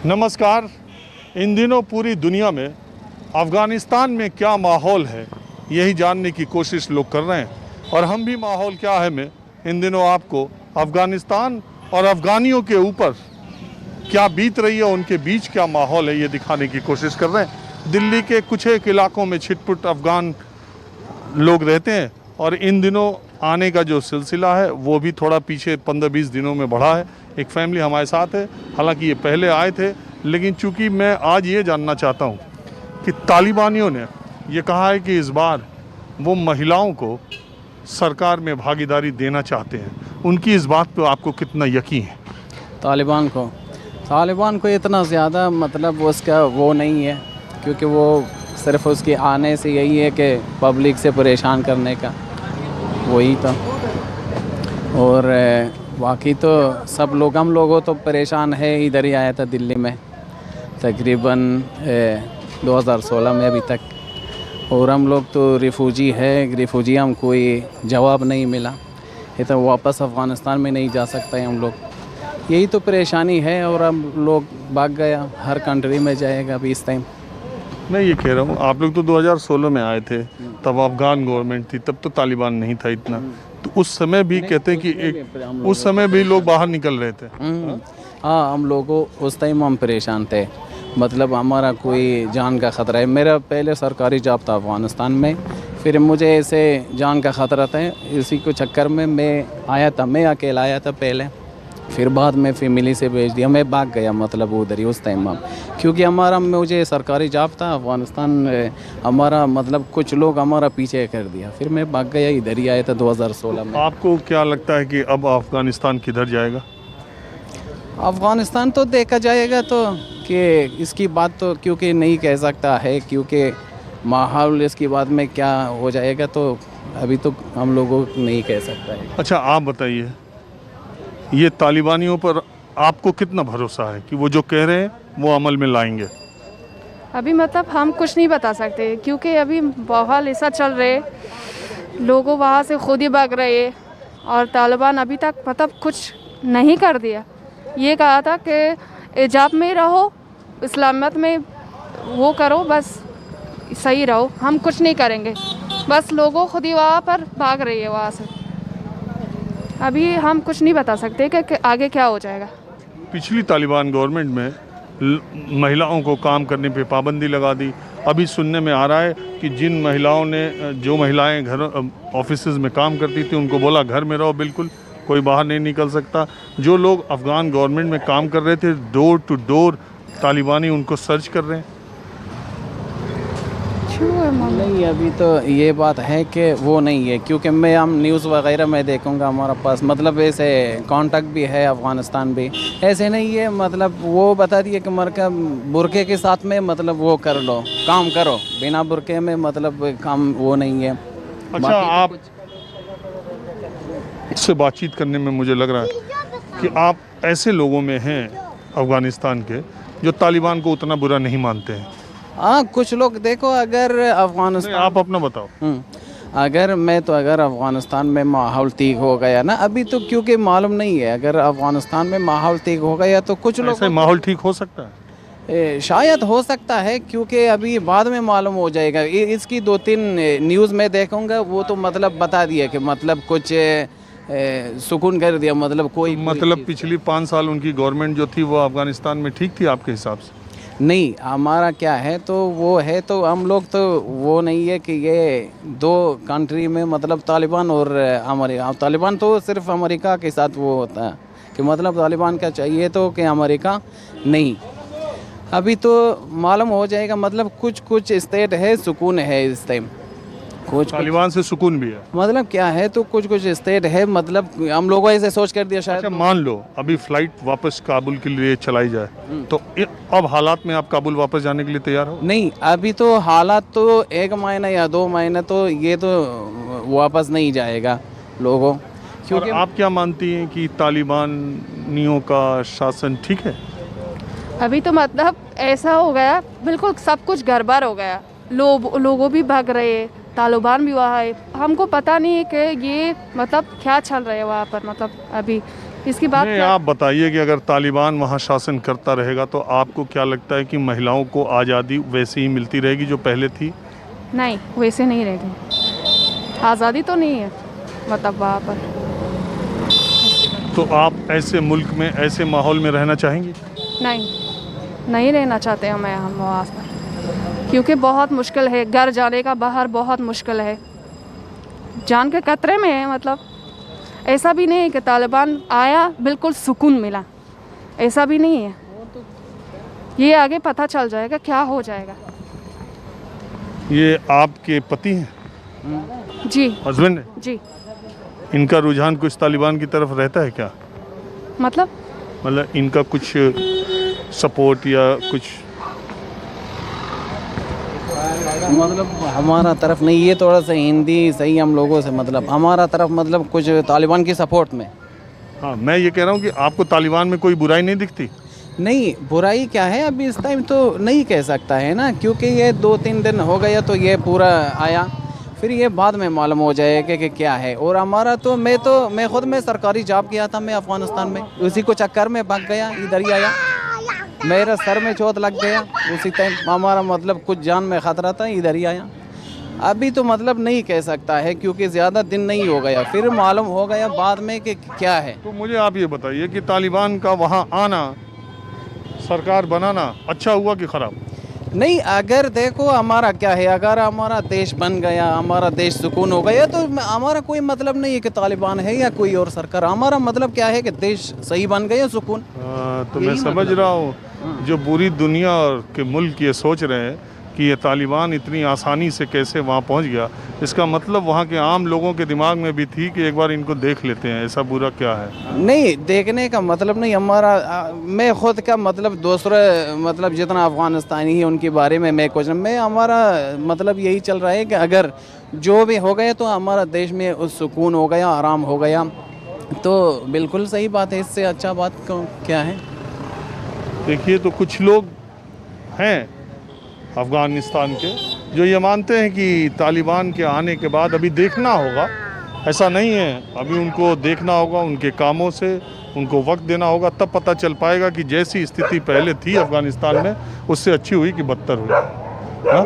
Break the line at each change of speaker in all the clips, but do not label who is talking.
नमस्कार। इन दिनों पूरी दुनिया में अफ़गानिस्तान में क्या माहौल है यही जानने की कोशिश लोग कर रहे हैं और हम भी माहौल क्या है में इन दिनों आपको अफ़गानिस्तान और अफ़गानियों के ऊपर क्या बीत रही है, उनके बीच क्या माहौल है ये दिखाने की कोशिश कर रहे हैं। दिल्ली के कुछ एक इलाकों में छिटपुट अफ़गान लोग रहते हैं और इन दिनों आने का जो सिलसिला है वो भी थोड़ा पीछे 15-20 दिनों में बढ़ा है। एक फैमिली हमारे साथ है, हालांकि ये पहले आए थे, लेकिन चूंकि मैं आज ये जानना चाहता हूँ कि तालिबानियों ने ये कहा है कि इस बार वो महिलाओं को सरकार में भागीदारी देना चाहते हैं, उनकी इस बात पर आपको कितना यकीन है?
तालिबान को इतना ज़्यादा मतलब उसका वो नहीं है, क्योंकि वो सिर्फ उसके आने से यही है कि पब्लिक से परेशान करने का वही था। और बाकी तो सब लोग, हम लोगों तो परेशान है। इधर ही आया था दिल्ली में तकरीबन 2016 में अभी तक, और हम लोग तो रिफ्यूजी हम कोई जवाब नहीं मिला, ये तो वापस अफ़गानिस्तान में नहीं जा सकता है हम लोग, यही तो परेशानी है। और हम लोग भाग गया, हर कंट्री में जाएगा अभी इस टाइम।
मैं ये कह रहा हूँ, आप लोग तो 2016 में आए थे, तब अफ़गान गवर्नमेंट थी, तब तो तालिबान नहीं था इतना, तो उस समय भी कहते हैं कि उस समय भी लोग बाहर निकल रहे थे।
हाँ, हम लोगों उस टाइम हम परेशान थे, मतलब हमारा कोई जान का ख़तरा है। मेरा पहले सरकारी जॉब था अफ़गानिस्तान में, फिर मुझे ऐसे जान का ख़तरा था, इसी को चक्कर में मैं आया था। मैं अकेला आया था पहले, फिर बाद में फैमिली से भेज दिया, मैं भाग गया मतलब उधर ही उस टाइम में, क्योंकि मुझे सरकारी जॉब था अफ़गानिस्तान। हमारा मतलब कुछ लोग हमारा पीछे कर दिया, फिर मैं भाग गया, इधर ही आया था 2016 में।
आपको क्या लगता है कि अब अफ़गानिस्तान किधर जाएगा?
अफ़गानिस्तान तो देखा जाएगा, तो कि इसकी बात तो क्योंकि नहीं कह सकता है, क्योंकि माहौल इसकी बाद में क्या हो जाएगा तो अभी तो हम लोगों को नहीं कह सकता है।
अच्छा, आप बताइए, ये तालिबानियों पर आपको कितना भरोसा है कि वो जो कह रहे हैं वो अमल में लाएंगे?
अभी मतलब हम कुछ नहीं बता सकते, क्योंकि अभी माहौल ऐसा चल रहे, लोगों वहाँ से खुद ही भाग रहे, और तालिबान अभी तक मतलब कुछ नहीं कर दिया। ये कहा था कि हिजाब में रहो, इस्लामियत में वो करो, बस सही रहो, हम कुछ नहीं करेंगे, बस लोगों खुद ही वहाँ पर भाग रही है वहाँ से। अभी हम कुछ नहीं बता सकते कि आगे क्या हो जाएगा।
पिछली तालिबान गवर्नमेंट में महिलाओं को काम करने पे पाबंदी लगा दी। अभी सुनने में आ रहा है कि जो महिलाएं घर ऑफिसेज में काम करती थी उनको बोला घर में रहो, बिल्कुल कोई बाहर नहीं निकल सकता। जो लोग अफ़गान गवर्नमेंट में काम कर रहे थे, डोर टू डोर तालिबानी उनको सर्च कर रहे हैं।
नहीं, अभी तो ये बात है कि वो नहीं है, क्योंकि हम न्यूज़ वगैरह में देखूंगा, हमारा पास मतलब ऐसे कांटेक्ट भी है अफ़गानिस्तान भी, ऐसे नहीं है मतलब वो बता दिए कि मरका बुरके के साथ में मतलब वो कर लो, काम करो, बिना बुरके में मतलब काम वो नहीं है।
अच्छा, आप इससे बातचीत करने में मुझे लग रहा है कि आप ऐसे लोगों में हैं अफ़गानिस्तान के जो तालिबान को उतना बुरा नहीं मानते हैं।
हाँ, कुछ लोग देखो, अगर अफ़गानिस्तान,
आप अपना बताओ।
अगर अफ़गानिस्तान में माहौल ठीक हो गया ना, अभी तो क्योंकि मालूम नहीं है, अगर अफ़गानिस्तान में माहौल ठीक हो गया तो कुछ लोग
ऐसे माहौल ठीक हो सकता है,
शायद हो सकता है, क्योंकि अभी बाद में मालूम हो जाएगा। इसकी 2-3 न्यूज़ में देखूंगा, वो तो मतलब बता दिया कि मतलब कुछ सुकून कर दिया, मतलब कोई
मतलब पिछली 5 साल उनकी गवर्नमेंट जो थी वो अफ़गानिस्तान में ठीक थी आपके हिसाब से?
नहीं, हमारा क्या है तो वो है, तो हम लोग तो वो नहीं है कि ये 2 कंट्री में मतलब तालिबान और अमेरिका। तालिबान तो सिर्फ अमेरिका के साथ वो होता है कि मतलब तालिबान का चाहिए तो कि अमेरिका नहीं। अभी तो मालूम हो जाएगा, मतलब कुछ स्टेट है सुकून है इस टाइम, कुछ
तालिबान से सुकून भी है,
मतलब क्या है तो कुछ स्टेट है, मतलब हम लोगों ऐसे सोच कर दिया शायद।
अच्छा, मान लो अभी फ्लाइट वापस काबुल के लिए चलाई जाए, तो अब हालात में आप काबुल वापस जाने के लिए तैयार हो?
नहीं, अभी तो हालात तो 1 महीना या 2 महीने तो ये तो वापस नहीं जाएगा लोगों, क्योंकि
आप क्या मानती हैं कि तालिबानियों का शासन ठीक है?
अभी तो मतलब ऐसा हो गया, बिल्कुल सब कुछ गड़बड़ हो गया, लोगों भी भाग रहे, तालिबान भी वहाँ है, हमको पता नहीं है कि ये मतलब क्या चल रहा है वहाँ पर, मतलब अभी इसकी बात
नहीं,
क्या?
आप बताइए कि अगर तालिबान वहाँ शासन करता रहेगा तो आपको क्या लगता है कि महिलाओं को आज़ादी वैसी ही मिलती रहेगी जो पहले थी?
नहीं, वैसे नहीं रहेगी, आज़ादी तो नहीं है मतलब वहाँ पर।
तो आप ऐसे मुल्क में, ऐसे माहौल में रहना चाहेंगी?
नहीं रहना चाहते हम वहाँ पर, क्योंकि बहुत मुश्किल है, घर जाने का बाहर बहुत मुश्किल है, जान के खतरे में है। मतलब ऐसा भी नहीं है कि तालिबान आया बिल्कुल सुकून मिला, ऐसा भी नहीं है। ये आगे पता चल जाएगा क्या हो जाएगा।
ये आपके पति हैं,
जी
हस्बैंड हैं?
जी।
इनका रुझान कुछ तालिबान की तरफ रहता है क्या?
मतलब
इनका कुछ सपोर्ट या कुछ?
मतलब हमारा तरफ नहीं, ये थोड़ा सा हिंदी सही हम लोगों से, मतलब हमारा तरफ मतलब कुछ तालिबान की सपोर्ट में
हाँ, मैं ये कह रहा हूँ कि आपको तालिबान में कोई बुराई नहीं दिखती?
नहीं। बुराई क्या है अभी इस टाइम तो नहीं कह सकता है ना, क्योंकि ये 2-3 दिन हो गया तो ये पूरा आया, फिर ये बाद में मालूम हो जाएगा कि क्या है। और हमारा तो मैं खुद में सरकारी जॉब किया था, मैं अफ़गानिस्तान में, उसी को चक्कर में भाग गया, इधर ही आया, मेरे सर में चोट लग गया उसी टाइम, हमारा मतलब कुछ जान में ख़तरा था, इधर ही आया। अभी तो मतलब नहीं कह सकता है क्योंकि ज़्यादा दिन नहीं हो गया, फिर मालूम हो गया बाद में कि क्या है।
तो मुझे आप ये बताइए कि तालिबान का वहाँ आना, सरकार बनाना अच्छा हुआ कि ख़राब?
नहीं, अगर देखो हमारा क्या है, अगर हमारा देश बन गया, हमारा देश सुकून हो गया तो हमारा कोई मतलब नहीं है कि तालिबान है या कोई और सरकार, हमारा मतलब क्या है कि देश सही बन गया, सुकून।
तो मैं समझ रहा हूँ जो पूरी दुनिया के मुल्क ये सोच रहे हैं कि ये तालिबान इतनी आसानी से कैसे वहाँ पहुँच गया, इसका मतलब वहाँ के आम लोगों के दिमाग में भी थी कि एक बार इनको देख लेते हैं, ऐसा बुरा क्या है?
नहीं, देखने का मतलब नहीं हमारा, मैं खुद का मतलब दूसरे मतलब जितना अफ़गानिस्तानी है उनके बारे में मैं कुछ, मैं हमारा मतलब यही चल रहा है कि अगर जो भी हो गया तो हमारा देश में उस सुकून हो गया, आराम हो गया, तो बिल्कुल सही बात है, इससे अच्छा बात क्या है।
देखिए, तो कुछ लोग हैं अफ़गानिस्तान के जो ये मानते हैं कि तालिबान के आने के बाद अभी देखना होगा, ऐसा नहीं है, अभी उनको देखना होगा, उनके कामों से उनको वक्त देना होगा, तब पता चल पाएगा कि जैसी स्थिति पहले थी अफ़गानिस्तान में उससे अच्छी हुई कि बदतर हुई। हाँ,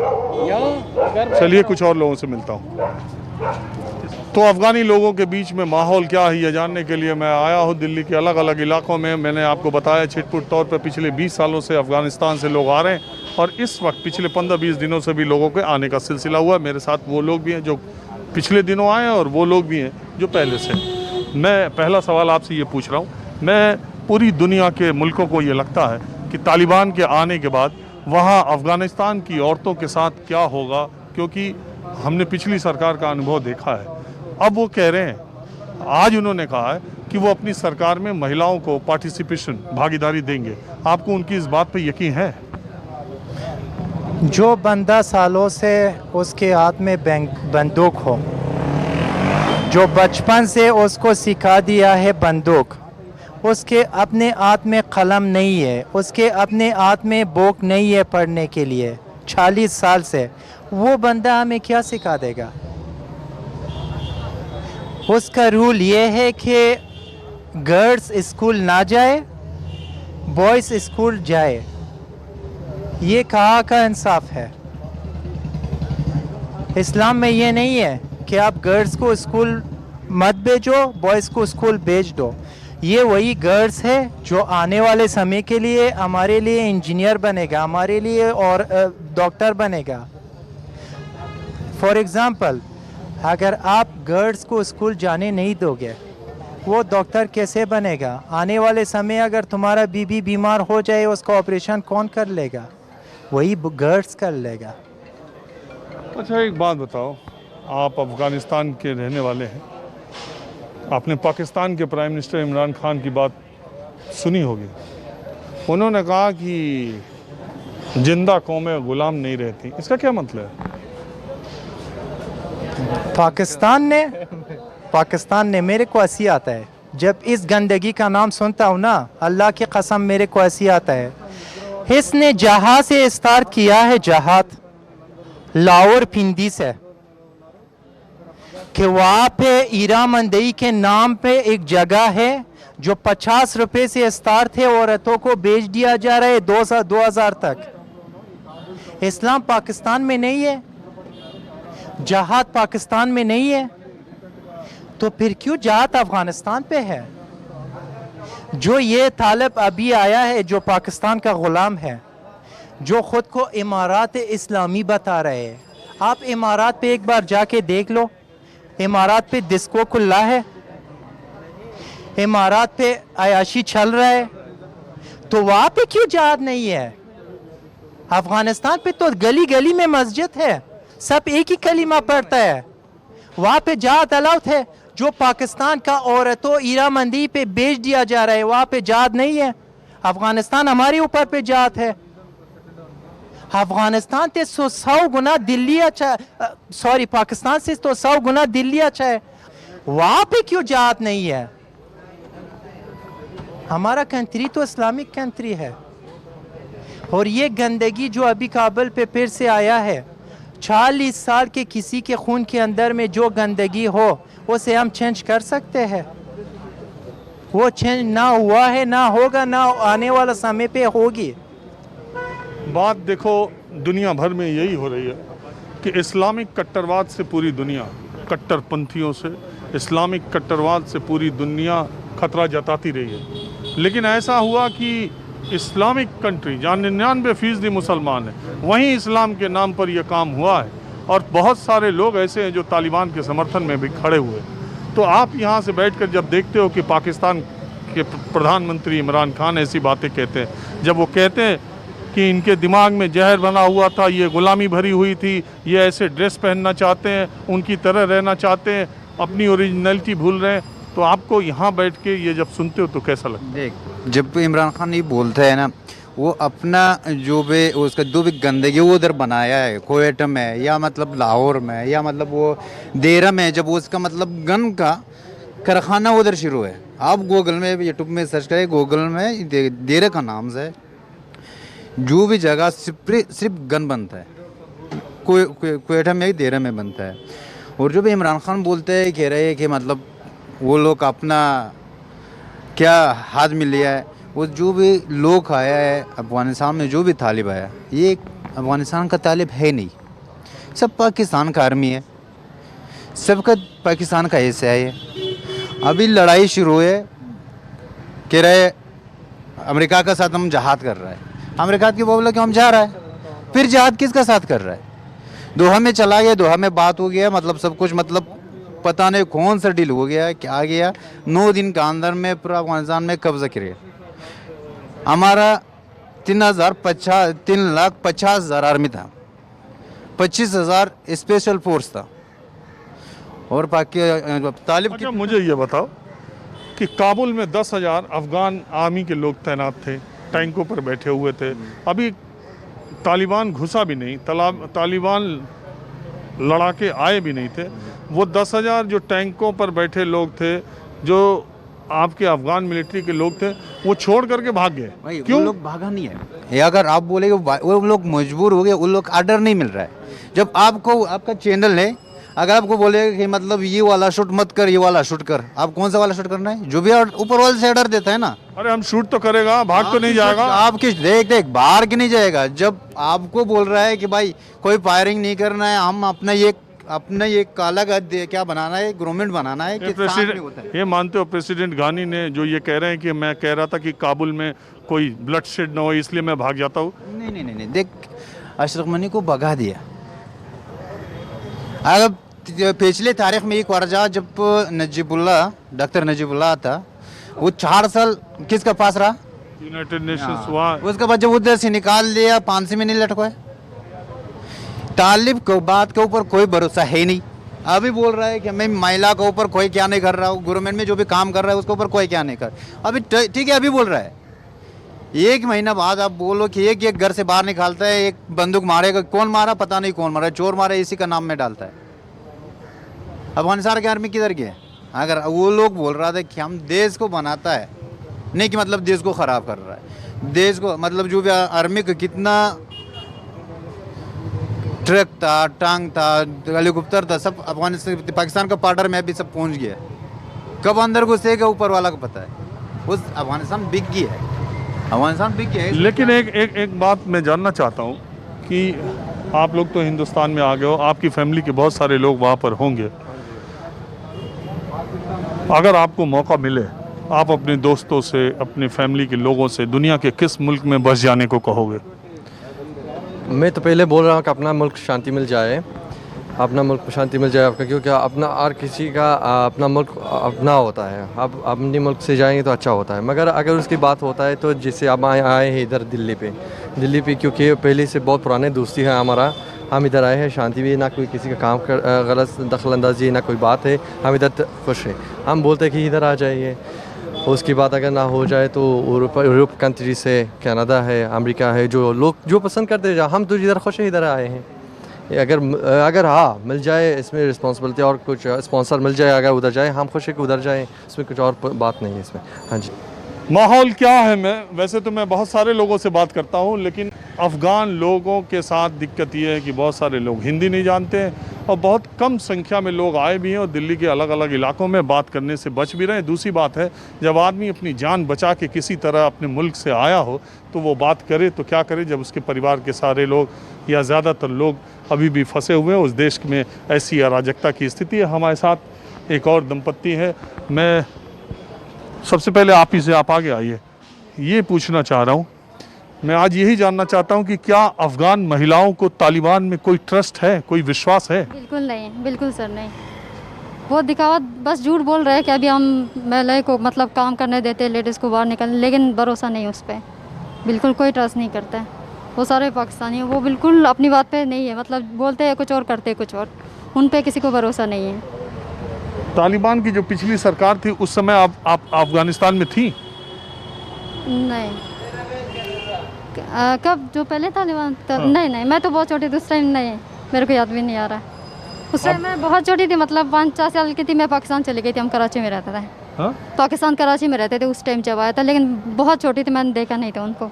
चलिए कुछ और लोगों से मिलता हूँ। तो अफ़गानी लोगों के बीच में माहौल क्या है ये जानने के लिए मैं आया हूँ दिल्ली के अलग अलग इलाकों में। मैंने आपको बताया छिटपुट तौर पर पिछले 20 सालों से अफ़गानिस्तान से लोग आ रहे हैं और इस वक्त पिछले 15-20 दिनों से भी लोगों के आने का सिलसिला हुआ। मेरे साथ वो लोग भी हैं जो पिछले दिनों आए हैं और वो लोग भी हैं जो पहले से। मैं पहला सवाल आपसे ये पूछ रहा हूँ, मैं पूरी दुनिया के मुल्कों को ये लगता है कि तालिबान के आने के बाद वहाँ अफ़गानिस्तान की औरतों के साथ क्या होगा, क्योंकि हमने पिछली सरकार का अनुभव देखा है। अब वो कह रहे हैं, आज उन्होंने कहा है कि वो अपनी सरकार में महिलाओं को पार्टिसिपेशन, भागीदारी देंगे। आपको उनकी इस बात पे यकीन है?
जो बंदा सालों से उसके हाथ में बंदूक हो, जो बचपन से उसको सिखा दिया है बंदूक, उसके अपने हाथ में कलम नहीं है, उसके अपने हाथ में बुक नहीं है पढ़ने के लिए 40 साल से, वो बंदा हमें क्या सिखा देगा? उसका रूल ये है कि गर्ल्स स्कूल ना जाए, बॉयज़ स्कूल जाए। ये कहाँ का इंसाफ है? इस्लाम में ये नहीं है कि आप गर्ल्स को स्कूल मत भेजो, बॉयज़ को स्कूल भेज दो। ये वही गर्ल्स है जो आने वाले समय के लिए हमारे लिए इंजीनियर बनेगा, हमारे लिए और डॉक्टर बनेगा। फॉर एग्ज़ाम्पल, अगर आप गर्ल्स को स्कूल जाने नहीं दोगे, वो डॉक्टर कैसे बनेगा? आने वाले समय अगर तुम्हारा बीबी बीमार हो जाए, उसका ऑपरेशन कौन कर लेगा? वही गर्ल्स कर लेगा।
अच्छा, एक बात बताओ, आप अफ़गानिस्तान के रहने वाले हैं, आपने पाकिस्तान के प्राइम मिनिस्टर इमरान खान की बात सुनी होगी। उन्होंने कहा कि जिंदा कौमें गुलाम नहीं रहती, इसका क्या मतलब है?
पाकिस्तान ने मेरे को ऐसी आता है, जब इस गंदगी का नाम सुनता हूँ ना, अल्लाह की कसम मेरे को ऐसी आता है। इसने जहाज से स्टार्ट किया है, जहाज लाहौर पिंडी से, कि वहाँ पे ईरा मंदई के नाम पे एक जगह है जो 50 रुपए से स्टार थे औरतों को बेच दिया जा रहा है 2000 तक। इस्लाम पाकिस्तान में नहीं है, जहाद पाकिस्तान में नहीं है, तो फिर क्यों जहाद अफगानिस्तान पे है? जो ये तालिब अभी आया है, जो पाकिस्तान का गुलाम है, जो खुद को इमारात इस्लामी बता रहे हैं, आप इमारात पे एक बार जाके देख लो। इमारात पे डिस्को खुला है, इमारात पे अयाशी चल रहा है, तो वहाँ पे क्यों जहाद नहीं है? अफगानिस्तान पे तो गली गली में मस्जिद है, सब एक ही कलीमा पढ़ता है, वहाँ पे जहाद अलाउड है। जो पाकिस्तान का औरतों ईरा मंदी पे बेच दिया जा रहा है, वहाँ पे जहाद नहीं है। अफगानिस्तान हमारे ऊपर पे जहाद है। अफगानिस्तान से 100 गुना दिल्ली अच्छा, सॉरी पाकिस्तान से तो 100 गुना दिल्ली अच्छा है, वहाँ पे क्यों जहाद नहीं है? हमारा कंट्री तो इस्लामिक कंट्री है। और ये गंदगी जो अभी काबुल पे फिर से आया है, 40 साल के किसी के खून के अंदर में जो गंदगी हो, उसे हम चेंज कर सकते हैं? वो चेंज ना हुआ है, ना होगा, ना आने वाला समय पे होगी।
बात देखो दुनिया भर में यही हो रही है कि इस्लामिक कट्टरवाद से पूरी दुनिया, कट्टरपंथियों से, इस्लामिक कट्टरवाद से पूरी दुनिया खतरा जताती रही है। लेकिन ऐसा हुआ कि इस्लामिक कंट्री जहाँ 99% मुसलमान है, वहीं इस्लाम के नाम पर यह काम हुआ है। और बहुत सारे लोग ऐसे हैं जो तालिबान के समर्थन में भी खड़े हुए। तो आप यहाँ से बैठकर जब देखते हो कि पाकिस्तान के प्रधानमंत्री इमरान खान ऐसी बातें कहते हैं, जब वो कहते हैं कि इनके दिमाग में जहर बना हुआ था, ये गुलामी भरी हुई थी, ये ऐसे ड्रेस पहनना चाहते हैं, उनकी तरह रहना चाहते हैं, अपनी ओरिजिनलिटी भूल रहे हैं, तो आपको यहाँ बैठ के ये जब सुनते हो तो कैसा लगता है?
देख, जब इमरान खान ये बोलता है ना, वो अपना जो भी उसका जो भी गंदगी वो उधर बनाया है कुवैत में, या मतलब लाहौर में, या मतलब वो देरा में, जब वो उसका मतलब गन का कारखाना उधर शुरू है। आप गूगल में, यूट्यूब में सर्च करें, गूगल में देरा का नाम से जो भी जगह सिर्फ गन बनता है, कुवैत में ही देरा में बनता है। और जो भी इमरान खान बोलते हैं, कह रहे हैं कि मतलब वो लोग अपना क्या हाथ में लिया है, वो जो भी लोग आया है अफ़गानिस्तान में, जो भी तालिब आया, ये अफ़गानिस्तान का तालिब है नहीं, सब पाकिस्तान का आर्मी है, सबका पाकिस्तान का हिस्सा है। अभी लड़ाई शुरू है, कह रहे अमेरिका का साथ हम जहाद कर रहा है, अमेरिका की बोला कि हम जा रहा है, फिर जहाद किसका साथ कर रहा है? दोहा में चला गया, दोहा में बात हो गया, मतलब सब कुछ मतलब पता नहीं कौन सा डील हो गया, क्या गया, 9 दिन के अंदर में पूरा अफगानिस्तान में कब्जा करे। हमारा 3,50,000 आर्मी था, 25,000 स्पेशल फोर्स था, और तालिब।
अच्छा, मुझे ये बताओ कि काबुल में 10,000 अफगान आर्मी के लोग तैनात थे, टैंकों पर बैठे हुए थे। अभी तालिबान घुसा भी नहीं, तालिबान लड़ाके आए भी नहीं थे। वो 10,000 जो टैंकों पर बैठे लोग थे, जो आपके अफगान मिलिट्री के लोग थे, वो छोड़ करके भाग गए। क्यों?
वो लोग भागा नहीं है, ये अगर आप बोलेगे वो लोग मजबूर हो गए, उन लोग आर्डर नहीं मिल रहा है। जब आपको आपका चैनल है, अगर आपको बोलेगा कि मतलब ये वाला शूट मत कर, ये वाला शूट कर, आप कौन सा वाला शूट करना है? जो भी ऊपर वाले से ऑर्डर देता है ना,
अरे हम शूट तो करेगा, भाग तो नहीं जाएगा।
आपकी देख बाहर की नहीं जाएगा। जब आपको बोल रहा है कि भाई कोई फायरिंग नहीं करना है, हम अपना ये काला क्या बनाना है, गवर्नमेंट बनाना है, कि
प्रेसिडेंट, ये मानते हो प्रेसिडेंट घानी ने जो ये कह रहे हैं कि मैं कह रहा था कि काबुल में कोई ब्लड शेड ना हो, इसलिए मैं भाग जाता हूँ?
नहीं, देख, अशरफ गनी को भगा दिया। अगर पिछले तारीख में एक बार जब डॉक्टर नजीबुल्लाह था, वो 4 साल किसका पास रहा?
यूनाइटेड नेशंस हुआ।
उसके बाद जब उधर से निकाल दिया, फांसी में नहीं लटका है। तालिब को बात के ऊपर कोई भरोसा है नहीं। अभी बोल रहा है कि मैं महिला के ऊपर कोई क्या नहीं कर रहा हूँ, गवर्नमेंट में जो भी काम कर रहा है उसके ऊपर कोई क्या नहीं कर। अभी ठीक है, अभी बोल रहा है। 1 महीना बाद आप बोलो कि एक घर से बाहर निकालता है, एक बंदूक मारेगा, कौन मारा पता नहीं, कौन मारा, चोर मारा, इसी का नाम में डालता है। अफगानिस्तान की आर्मी किधर गया? अगर वो लोग बोल रहा था कि हम देश को बनाता है, नहीं कि मतलब देश को ख़राब कर रहा है। देश को मतलब जो भी आर्मी का कितना ट्रक था, टांग था, हेलीकॉप्टर था, सब अफगानिस्तान पाकिस्तान का बॉर्डर में भी सब पहुंच गया। कब अंदर घुसेगा ऊपर वाला को पता है। उस अफगानिस्तान बिक गई है, अफगानिस्तान बिक गया है।
लेकिन एक बात मैं जानना चाहता हूँ कि आप लोग तो हिंदुस्तान में आ गए हो, आपकी फैमिली के बहुत सारे लोग वहाँ पर होंगे। अगर आपको मौका मिले, आप अपने दोस्तों से, अपनी फैमिली के लोगों से दुनिया के किस मुल्क में बस जाने को कहोगे?
मैं तो पहले बोल रहा हूँ कि अपना मुल्क शांति मिल जाए, अपना मुल्क शांति मिल जाए आपका, क्योंकि अपना हर किसी का अपना मुल्क अपना होता है। आप अपने मुल्क से जाएंगे तो अच्छा होता है। मगर अगर उसकी बात होता है तो जैसे अब आए हैं इधर दिल्ली पे, क्योंकि पहले से बहुत पुराने दोस्ती है हमारा। हम इधर आए हैं शांति भी, ना कोई किसी का काम कर गलत दखलंदाजी, ना कोई बात है। हम इधर खुश हैं। हम बोलते हैं कि इधर आ जाइए। उसकी बात अगर ना हो जाए तो यूरोप कंट्री से, कनाडा है, अमेरिका है, जो लोग जो पसंद करते हैं, हम तो इधर खुश हैं, इधर आए हैं। अगर हाँ मिल जाए इसमें रिस्पॉन्सिबिलिटी और कुछ स्पॉन्सर मिल जाए, अगर उधर जाए, हम खुश हैं कि उधर जाएँ। इसमें कुछ और बात नहीं है इसमें। हाँ जी।
माहौल क्या है? वैसे तो मैं बहुत सारे लोगों से बात करता हूँ, लेकिन अफ़गान लोगों के साथ दिक्कत ये है कि बहुत सारे लोग हिंदी नहीं जानते हैं और बहुत कम संख्या में लोग आए भी हैं और दिल्ली के अलग अलग इलाकों में बात करने से बच भी रहे हैं। दूसरी बात है, जब आदमी अपनी जान बचा के किसी तरह अपने मुल्क से आया हो तो वो बात करे तो क्या करे जब उसके परिवार के सारे लोग या ज़्यादातर लोग अभी भी फंसे हुए हैं उस देश में। ऐसी अराजकता की स्थिति है। हमारे साथ एक और दंपत्ति है। मैं सबसे पहले आप ही से, आप आगे आइए, ये पूछना चाह रहा हूँ, मैं आज यही जानना चाहता हूँ कि क्या अफ़गान महिलाओं को तालिबान में कोई ट्रस्ट है, कोई विश्वास है?
बिल्कुल नहीं, बिल्कुल सर नहीं। वो दिखावा, बस झूठ बोल रहे हैं कि अभी हम महिला को मतलब काम करने देते, लेडीज़ को बाहर निकलने, लेकिन भरोसा नहीं उस पर, बिल्कुल कोई ट्रस्ट नहीं करता है। वो सारे पाकिस्तानी हैं, वो बिल्कुल अपनी बात पे नहीं है, मतलब बोलते हैं कुछ और करते हैं कुछ और, उन पे किसी को भरोसा नहीं है।
तालिबान की जो पिछली सरकार थी उस समय आप अफ़गानिस्तान में थी?
नहीं। कब? जो पहले तालिबान नहीं, मैं तो बहुत छोटी थी उस टाइम, नहीं मेरे को याद भी नहीं आ रहा। उस टाइम मैं बहुत छोटी थी, मतलब 5-4 साल की थी। मैं पाकिस्तान चली गई थी, हम कराची में रहते थे।
हाँ?
पाकिस्तान कराची में रहते थे उस टाइम जब आया था, लेकिन बहुत छोटी थी, मैंने देखा नहीं था उनको।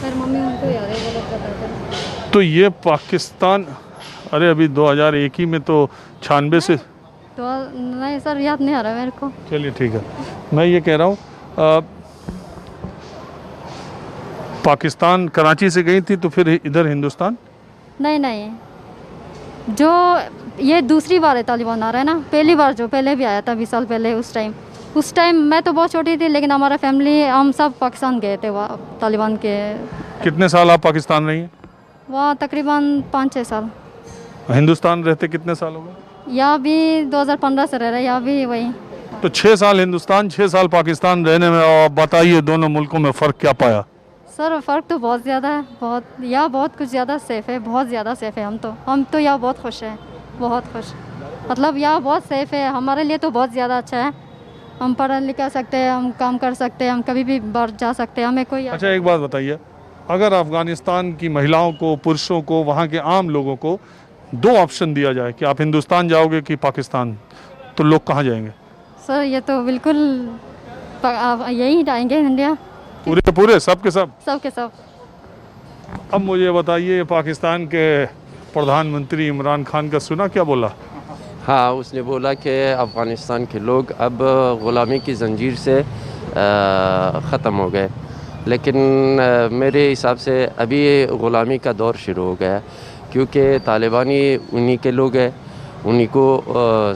मेरी मम्मी उनको याद है, वो लोग बताते।
तो ये पाकिस्तान, अरे अभी 2001 ही में तो 96 से
तो नहीं सर, याद नहीं आ रहा मेरे को।
चलिए ठीक है। मैं ये कह रहा हूँ, पाकिस्तान कराची से गई थी तो फिर इधर हिंदुस्तान?
नहीं, जो ये दूसरी बार है तालिबान आ रहा है ना। पहली बार जो पहले भी आया था 20 साल पहले, उस टाइम मैं तो बहुत छोटी थी, लेकिन हमारा फैमिली हम सब पाकिस्तान गए थे वहाँ तालिबान के।
कितने साल आप पाकिस्तान रही हैं?
वहाँ तकरीबन 5-6 साल।
हिंदुस्तान रहते कितने साल हो गए?
यहाँ भी 2015 से रह रहे, यहाँ भी वही।
तो 6 साल हिंदुस्तान, 6 साल पाकिस्तान रहने में, और बताइए दोनों मुल्कों में फ़र्क क्या पाया?
सर फ़र्क तो बहुत ज़्यादा है, यहाँ बहुत कुछ ज़्यादा सेफ़ है, बहुत ज़्यादा सेफ़ है। हम तो यहाँ बहुत खुश हैं, बहुत खुश। मतलब यहाँ बहुत सेफ़ है, हमारे लिए तो बहुत ज़्यादा अच्छा है। हम पढ़ लिख सकते हैं, हम काम कर सकते हैं, हम कभी भी बाहर जा सकते हैं, हमें कोई।
अच्छा एक बात बताइए, अगर अफ़गानिस्तान की महिलाओं को, पुरुषों को, वहाँ के आम लोगों को 2 ऑप्शन दिया जाए कि आप हिंदुस्तान जाओगे कि पाकिस्तान, तो लोग कहाँ जाएंगे?
सर ये तो बिल्कुल यही जाएंगे, इंडिया।
पूरे सब के सब?
सब के सब।
अब मुझे बताइए, पाकिस्तान के प्रधानमंत्री इमरान खान का सुना क्या बोला?
हाँ, उसने बोला कि अफ़गानिस्तान के लोग अब ग़ुलामी की ज़ंजीर से ख़त्म हो गए, लेकिन मेरे हिसाब से अभी ग़ुलामी का दौर शुरू हो गया, क्योंकि तालिबानी उन्हीं के लोग हैं, उन्हीं को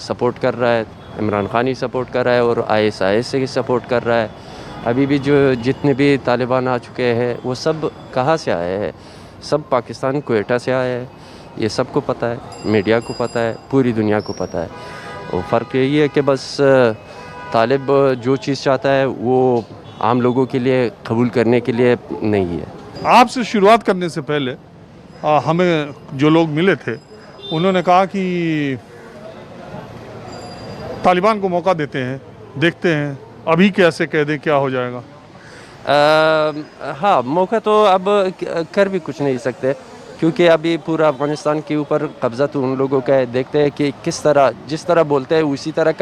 सपोर्ट कर रहा है, इमरान खान ही सपोर्ट कर रहा है और ISIS से ही सपोर्ट कर रहा है। अभी भी जो जितने भी तालिबान आ चुके हैं वो सब कहाँ से आए हैं? सब पाकिस्तान क्वेटा से आए हैं। ये सबको पता है, मीडिया को पता है, पूरी दुनिया को पता है। और फ़र्क यही है कि बस तालिब जो चीज़ चाहता है वो आम लोगों के लिए कबूल करने के लिए नहीं है।
आपसे शुरुआत करने से पहले हमें जो लोग मिले थे उन्होंने कहा कि तालिबान को मौका देते हैं, देखते हैं, अभी कैसे कह दे क्या हो जाएगा।
हाँ, मौका तो अब कर भी कुछ नहीं सकते, क्योंकि अभी पूरा अफ़गानिस्तान के ऊपर कब्ज़ा तो उन लोगों का है। देखते हैं कि किस तरह, जिस तरह बोलते हैं उसी तरह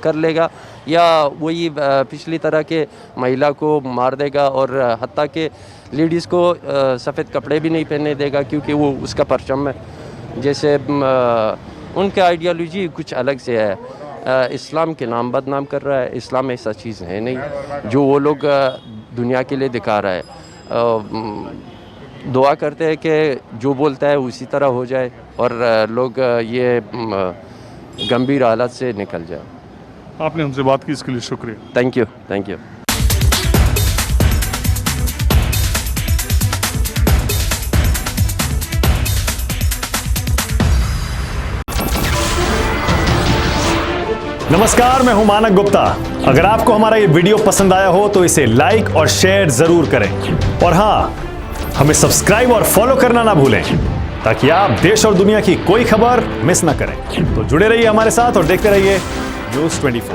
कर लेगा, या वही पिछली तरह के महिला को मार देगा और हत्ता के लेडीज़ को सफ़ेद कपड़े भी नहीं पहनने देगा, क्योंकि वो उसका परचम है। जैसे उनका आइडियोलॉजी कुछ अलग से है। इस्लाम के नाम बदनाम कर रहा है। इस्लाम ऐसा चीज़ है नहीं जो वो लोग दुनिया के लिए दिखा रहा है। दुआ करते हैं कि जो बोलता है उसी तरह हो जाए और लोग ये गंभीर हालत से निकल जाए।
आपने हमसे बात की, इसके लिए शुक्रिया।
Thank you, thank you.
नमस्कार, मैं हूं मानक गुप्ता। अगर आपको हमारा ये वीडियो पसंद आया हो तो इसे लाइक और शेयर जरूर करें और हाँ, हमें सब्सक्राइब और फॉलो करना ना भूलें ताकि आप देश और दुनिया की कोई खबर मिस ना करें। तो जुड़े रहिए हमारे साथ और देखते रहिए न्यूज़ 24।